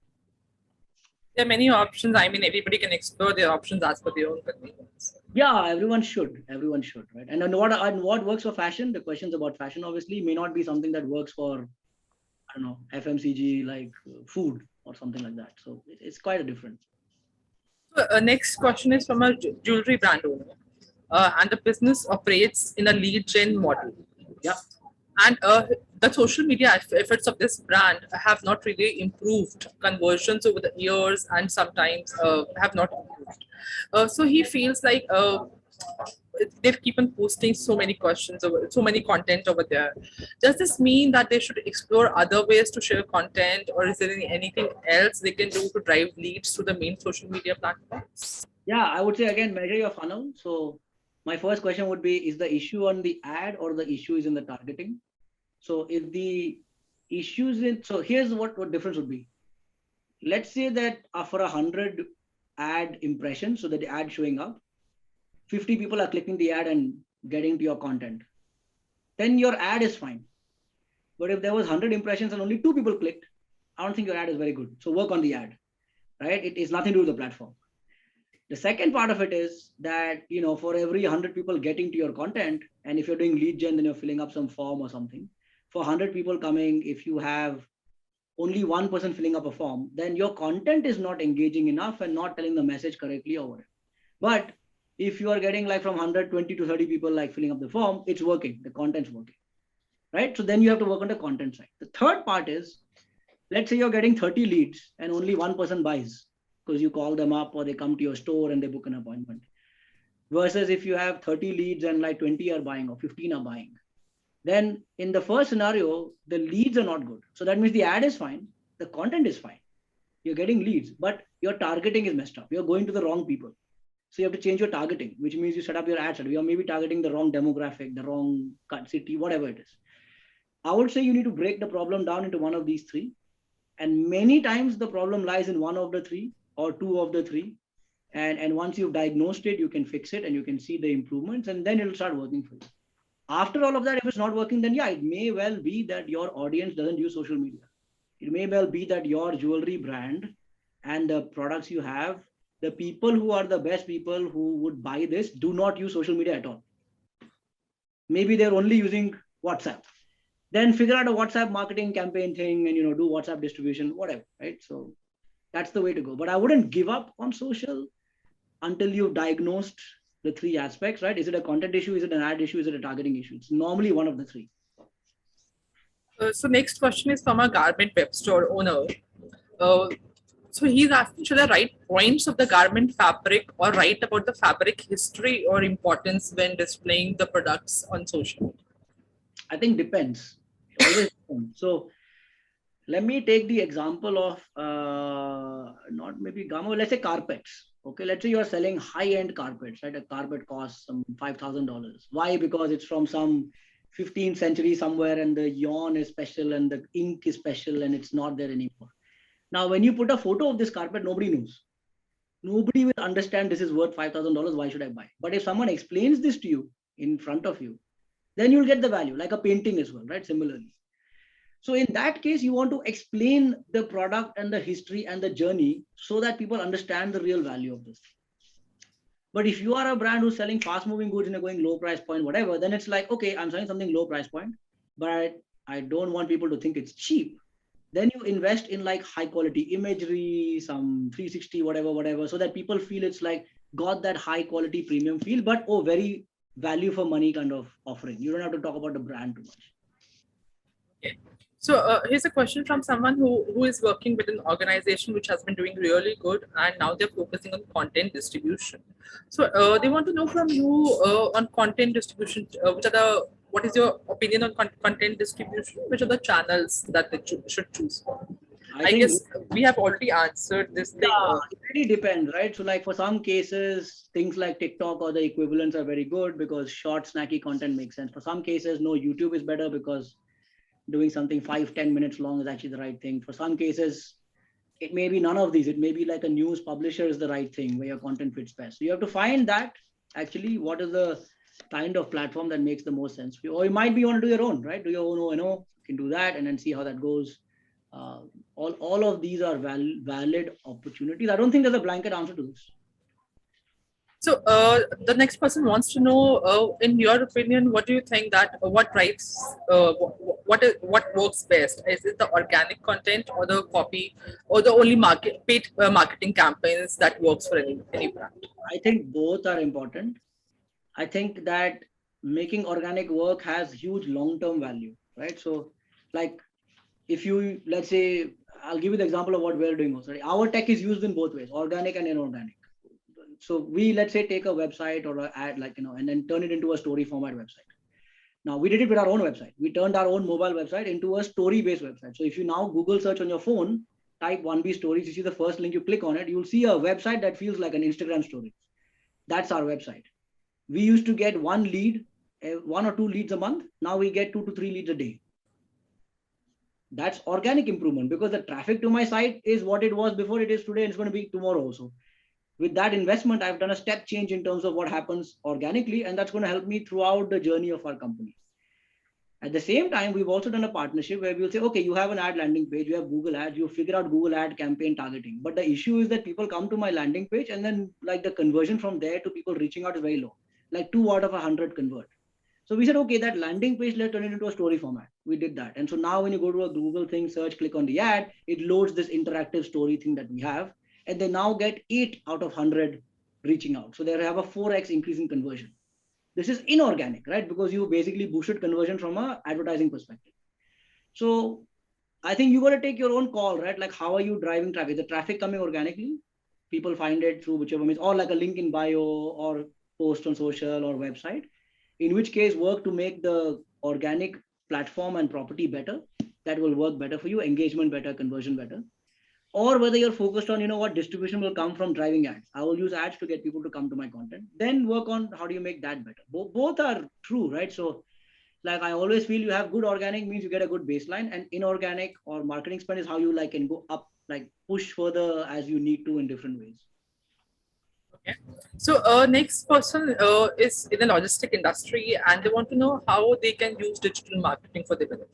There are many options. Everybody can explore their options as per their own convenience. Yeah, everyone should, right? And what works for fashion, the questions about fashion obviously may not be something that works for, I don't know, FMCG, like food or something like that. So it's quite a difference. So, next question is from a jewelry brand owner. And the business operates in a lead gen model. Yeah. And the social media efforts of this brand have not really improved conversions over the years, and sometimes have not improved. So he feels like they keep on posting so many questions over, so many content over there. Does this mean that they should explore other ways to share content, or is there anything else they can do to drive leads to the main social media platforms? Yeah, I would say again, measure your funnel. So my first question would be, is the issue on the ad or the issue is in the targeting? So if the issues in, so here's what difference would be. Let's say that for 100 ad impressions, so that the ad showing up, 50 people are clicking the ad and getting to your content, then your ad is fine. But if there was 100 impressions and only 2 people clicked, I don't think your ad is very good. So work on the ad, right? It is nothing to do with the platform. The second part of it is that, for every 100 people getting to your content, and if you're doing lead gen, then you're filling up some form or something. For 100 people coming, if you have only one person filling up a form, then your content is not engaging enough and not telling the message correctly or whatever. But if you are getting like from 120 to 30 people like filling up the form, it's working. The content's working, right? So then you have to work on the content side. The third part is, let's say you're getting 30 leads and only one person buys because you call them up or they come to your store and they book an appointment. Versus if you have 30 leads and like 20 are buying or 15 are buying, then in the first scenario, the leads are not good. So that means the ad is fine, the content is fine. You're getting leads, but your targeting is messed up. You're going to the wrong people. So you have to change your targeting, which means you set up your ad set. You're maybe targeting the wrong demographic, the wrong city, whatever it is. I would say you need to break the problem down into one of these three. And many times the problem lies in one of the three or two of the three. And once you've diagnosed it, you can fix it and you can see the improvements and then it'll start working for you. After all of that, if it's not working, then yeah, it may well be that your audience doesn't use social media. It may well be that your jewelry brand and the products you have, the people who are the best people who would buy this do not use social media at all. Maybe they're only using WhatsApp. Then figure out a WhatsApp marketing campaign thing and do WhatsApp distribution, whatever, right? So that's the way to go. But I wouldn't give up on social until you've diagnosed the three aspects, right? Is it a content issue? Is it an ad issue? Is it a targeting issue? It's normally one of the three. So next question is from a garment web store owner. So he's asking, should I write points of the garment fabric or write about the fabric history or importance when displaying the products on social? I think depends. It always depends. So let me take the example of not maybe gamma, let's say carpets. Okay, let's say you are selling high-end carpets, right? A carpet costs some $5,000. Why? Because it's from some 15th century somewhere and the yarn is special and the ink is special and it's not there anymore. Now, when you put a photo of this carpet, nobody knows. Nobody will understand this is worth $5,000. Why should I buy? But if someone explains this to you in front of you, then you'll get the value, like a painting as well, right? Similarly. So in that case, you want to explain the product and the history and the journey so that people understand the real value of this. But if you are a brand who's selling fast moving goods and you're going low price point, whatever, then it's like, okay, I'm selling something low price point, but I don't want people to think it's cheap. Then you invest in like high quality imagery, some 360, whatever, so that people feel it's like got that high quality premium feel, but very value for money kind of offering. You don't have to talk about the brand too much. Okay. So here's a question from someone who is working with an organization which has been doing really good, and now they're focusing on content distribution. So they want to know from you on content distribution, what is your opinion on content distribution? Which are the channels that they should choose for? I guess we have already answered this thing. Yeah, it really depends, right? So like for some cases, things like TikTok or the equivalents are very good because short, snacky content makes sense. For some cases, no, YouTube is better because doing something 5-10 minutes long is actually the right thing. For some cases, it may be none of these. It may be like a news publisher is the right thing where your content fits best. So you have to find that actually what is the kind of platform that makes the most sense for you. Or you might be want to do your own, right? Do your own O&O, you can do that and then see how that goes. All of these are valid opportunities. I don't think there's a blanket answer to this. So the next person wants to know, in your opinion, what do you think that what works best? Is it the organic content or the copy or the only paid marketing campaigns that works for any brand? I think both are important. I think that making organic work has huge long-term value, right? So like if you, let's say, I'll give you the example of what we're doing also. Right? Our tech is used in both ways, organic and inorganic. So we, let's say, take a website or an ad, and then turn it into a story format website. Now we did it with our own website. We turned our own mobile website into a story-based website. So if you now Google search on your phone, type 1B stories, you see the first link, you click on it, you'll see a website that feels like an Instagram story. That's our website. We used to get one or two leads a month. Now we get 2 to 3 leads a day. That's organic improvement, because the traffic to my site is what it was before, it is today, and it's going to be tomorrow also. With that investment, I've done a step change in terms of what happens organically, and that's going to help me throughout the journey of our company. At the same time, we've also done a partnership where we'll say, okay, you have an ad landing page, you have Google ads, you figure out Google ad campaign targeting. But the issue is that people come to my landing page and then like the conversion from there to people reaching out is very low. Like 2 out of 100 convert. So we said, okay, that landing page, let's turn it into a story format. We did that. And so now when you go to a Google thing, search, click on the ad, it loads this interactive story thing that we have. And they now get 8 out of 100 reaching out. So they have a 4x increase in conversion. This is inorganic, right? Because you basically boosted conversion from an advertising perspective. So I think you got to take your own call, right? Like, how are you driving traffic? The traffic coming organically, people find it through whichever means, or like a link in bio or post on social or website, in which case work to make the organic platform and property better. That will work better for you, engagement better, conversion better. Or whether you're focused on, what distribution will come from driving ads. I will use ads to get people to come to my content. Then work on how do you make that better. Both are true, right? So like I always feel you have good organic means you get a good baseline, and inorganic or marketing spend is how you like can go up, like push further as you need to in different ways. Okay. So next person is in the logistic industry, and they want to know how they can use digital marketing for their benefit.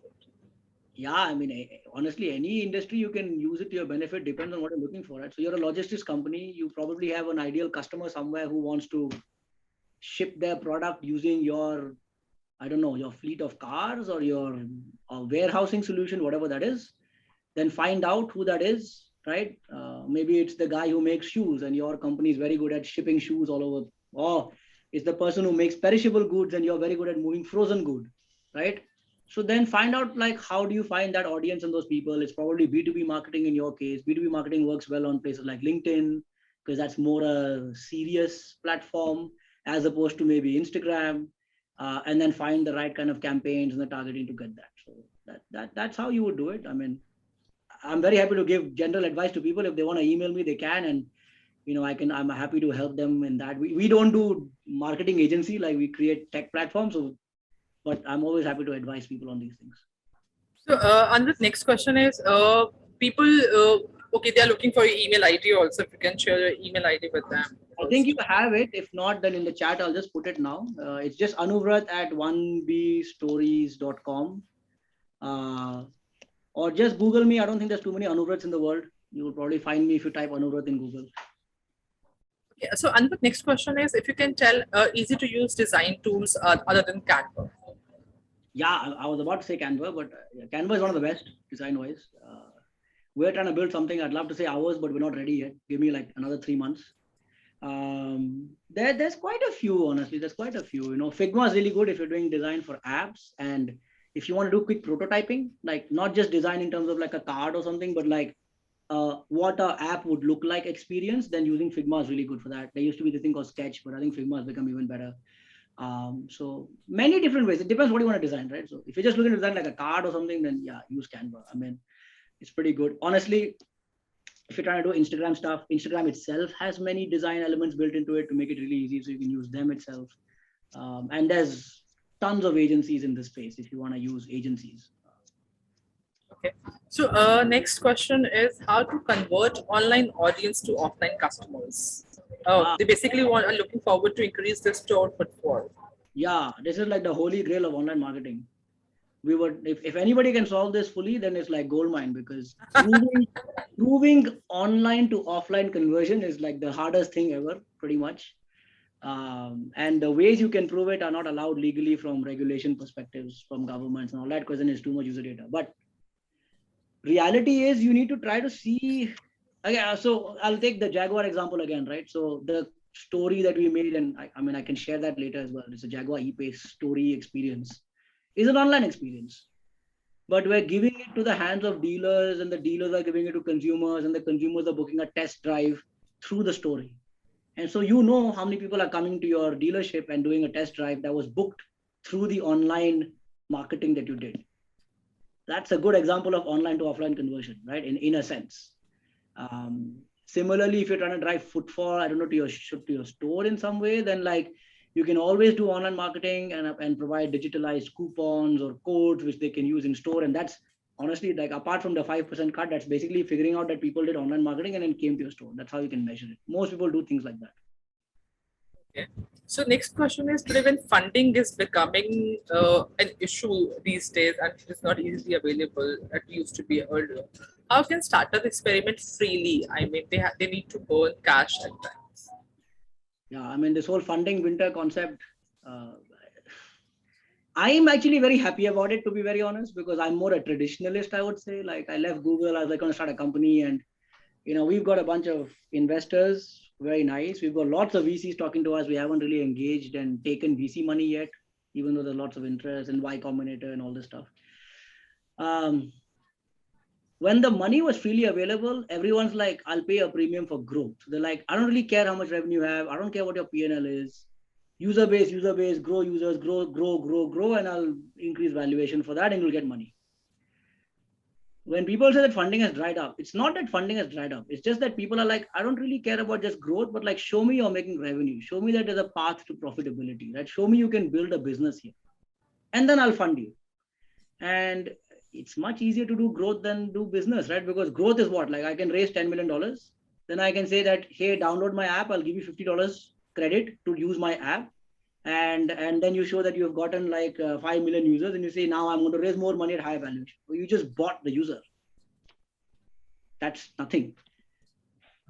Yeah, I mean, honestly, any industry you can use it to your benefit, depends on what you're looking for, right? So you're a logistics company, you probably have an ideal customer somewhere who wants to ship their product using your, I don't know, your fleet of cars or your warehousing solution, whatever that is. Then find out who that is, right? Maybe it's the guy who makes shoes and your company is very good at shipping shoes all over. Or it's the person who makes perishable goods and you're very good at moving frozen good, right? So then find out like how do you find that audience and those people. It's probably B2B marketing in your case. B2B marketing works well on places like LinkedIn because that's more a serious platform as opposed to maybe Instagram. And then find the right kind of campaigns and the targeting to get that. So that's how you would do it. I mean, I'm very happy to give general advice to people. If they want to email me, they can, and I'm happy to help them in that. We don't do marketing agency, like we create tech platforms. So, but I'm always happy to advise people on these things. So Anuvrat, next question is people, okay, they are looking for your email ID also. If you can share your email ID with them. I think you have it. If not, then in the chat, I'll just put it now. It's just Anuvrat at 1bstories.com. Or just Google me. I don't think there's too many Anuvrats in the world. You will probably find me if you type Anuvrat in Google. Okay, so Anuvrat, next question is if you can tell easy to use design tools other than Canva. Yeah, I was about to say Canva, but Canva is one of the best design-wise. We're trying to build something. I'd love to say ours, but we're not ready yet. Give me like another 3 months. There's quite a few, honestly. There's quite a few. Figma is really good if you're doing design for apps, and if you want to do quick prototyping, like not just design in terms of like a card or something, but like what an app would look like experience, then using Figma is really good for that. There used to be this thing called Sketch, but I think Figma has become even better. So many different ways. It depends what you want to design, right? So if you're just looking to design like a card or something, then yeah, use Canva. I mean, it's pretty good. Honestly, if you're trying to do Instagram stuff, Instagram itself has many design elements built into it to make it really easy. So you can use them itself. And there's tons of agencies in this space if you want to use agencies. Okay. So next question is how to convert online audience to offline customers. They basically are looking forward to increase their store footfall. Yeah, this is like the holy grail of online marketing. We would, if anybody can solve this fully, then it's like goldmine, because proving online to offline conversion is like the hardest thing ever, pretty much. And the ways you can prove it are not allowed legally from regulation perspectives, from governments and all that, because then it's too much user data. But reality is you need to try to see. Okay, so I'll take the Jaguar example again, right? So the story that we made, and I mean, I can share that later as well. It's a Jaguar e-Pace story experience. Is an online experience, but we're giving it to the hands of dealers, and the dealers are giving it to consumers, and the consumers are booking a test drive through the story. And so how many people are coming to your dealership and doing a test drive that was booked through the online marketing that you did. That's a good example of online to offline conversion, right? In a sense. Similarly, if you're trying to drive footfall, I don't know, to your store in some way, then like you can always do online marketing and provide digitalized coupons or codes which they can use in store. And that's honestly, like, apart from the 5% cut, that's basically figuring out that people did online marketing and then came to your store. That's how you can measure it. Most people do things like that. Okay. So next question is, today when funding is becoming an issue these days and it is not easily available, it used to be earlier, how can startups experiment freely? I mean, they need to burn cash at times. Yeah, I mean, this whole funding winter concept, uh, I'm actually very happy about it, to be very honest, because I'm more a traditionalist, I would say. Like, I left Google, I was like going to start a company, and we've got a bunch of investors, very nice. We've got lots of VCs talking to us. We haven't really engaged and taken VC money yet, even though there's lots of interest in Y Combinator and all this stuff. When the money was freely available, everyone's like, I'll pay a premium for growth. They're like, I don't really care how much revenue you have. I don't care what your P&L is. User base, grow users, grow, and I'll increase valuation for that and you'll get money. When people say that funding has dried up, it's not that funding has dried up. It's just that people are like, I don't really care about just growth, but like, show me you're making revenue. Show me that there's a path to profitability, right? Show me you can build a business here. And then I'll fund you. And it's much easier to do growth than do business, right? Because growth is what? Like, I can raise $10 million. Then I can say that, hey, download my app. I'll give you $50 credit to use my app. And then you show that you have gotten like 5 million users and you say, now I'm going to raise more money at higher valuation. So you just bought the user. That's nothing.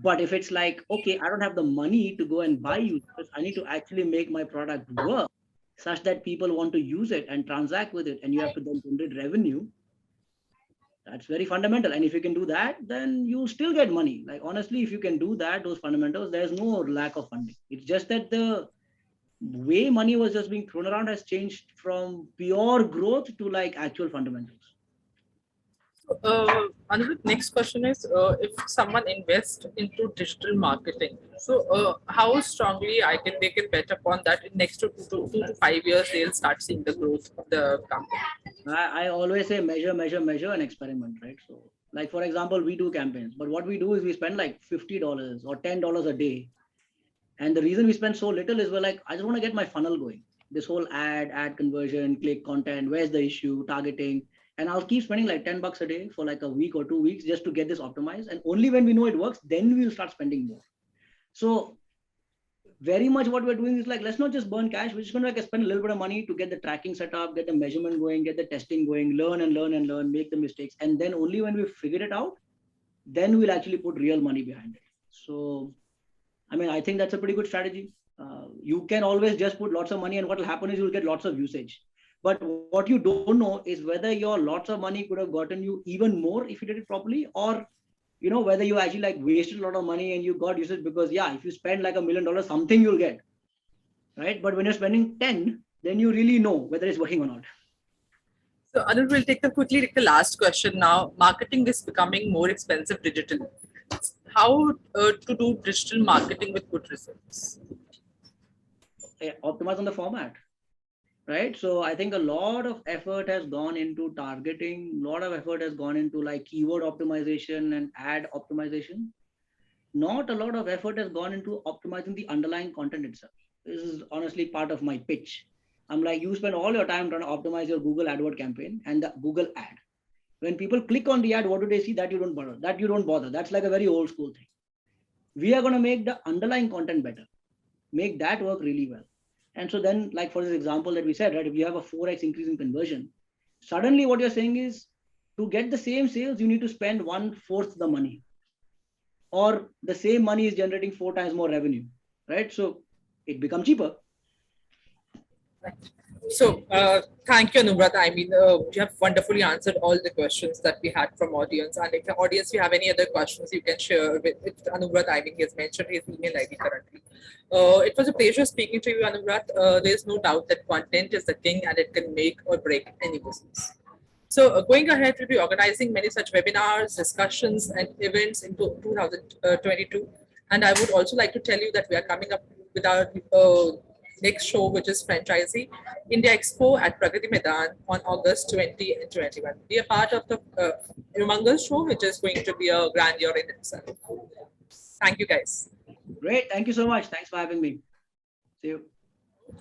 But if it's like, okay, I don't have the money to go and buy users, I need to actually make my product work such that people want to use it and transact with it, and you have to then generate revenue. That's very fundamental. And if you can do that, then you'll still get money. Like, honestly, if you can do that, those fundamentals, there's no lack of funding. It's just that the way money was just being thrown around has changed from pure growth to like actual fundamentals. Anuvrat, next question is, if someone invests into digital marketing, so how strongly they can bet upon that in next 2 to 5 years they'll start seeing the growth of the company? I always say measure and experiment, right? So, like, for example, we do campaigns, but what we do is we spend like $50 or $10 a day. And the reason we spend so little is we're like, I just want to get my funnel going. This whole ad conversion, click content, where's the issue, targeting. And I'll keep spending like $10 a day for like a week or 2 weeks just to get this optimized. And only when we know it works, then we'll start spending more. So very much what we're doing is like, let's not just burn cash. We're just going to like spend a little bit of money to get the tracking set up, get the measurement going, get the testing going, learn, make the mistakes. And then only when we've figured it out, then we'll actually put real money behind it. So, I mean, I think that's a pretty good strategy. You can always just put lots of money, and what will happen is you'll get lots of usage. But what you don't know is whether your lots of money could have gotten you even more if you did it properly, or whether you actually like wasted a lot of money and you got usage, because if you spend like $1 million, something you'll get, right? But when you're spending 10, then you really know whether it's working or not. So Anuj, we'll quickly take the last question now. Marketing is becoming more expensive digitally. How to do digital marketing with good results? Optimize on the format, right? So I think a lot of effort has gone into targeting, a lot of effort has gone into like keyword optimization and ad optimization. Not a lot of effort has gone into optimizing the underlying content itself. This is honestly part of my pitch. I'm like, you spend all your time trying to optimize your Google AdWord campaign and the Google ad. When people click on the ad, what do they see? That you don't bother. That's like a very old school thing. We are going to make the underlying content better, make that work really well. And so then, like for this example that we said, right, if you have a 4x increase in conversion, suddenly what you're saying is, to get the same sales, you need to spend 1/4 the money, or the same money is generating 4 times more revenue, right? So it becomes cheaper. So thank you, Anuvrat. I mean, you have wonderfully answered all the questions that we had from audience. And if the audience, you have any other questions, you can share with Anuvrat. I mean, he has mentioned his email ID currently. It was a pleasure speaking to you, Anuvrat. There is no doubt that content is the king and it can make or break any business. So going ahead, we'll be organizing many such webinars, discussions, and events in 2022. And I would also like to tell you that we are coming up with our next show, which is Franchisee India Expo at Pragati Maidan on August 20 and 21. Be a part of the humongous show, which is going to be a grandeur in itself. Thank you, guys. Great. Thank you so much. Thanks for having me. See you.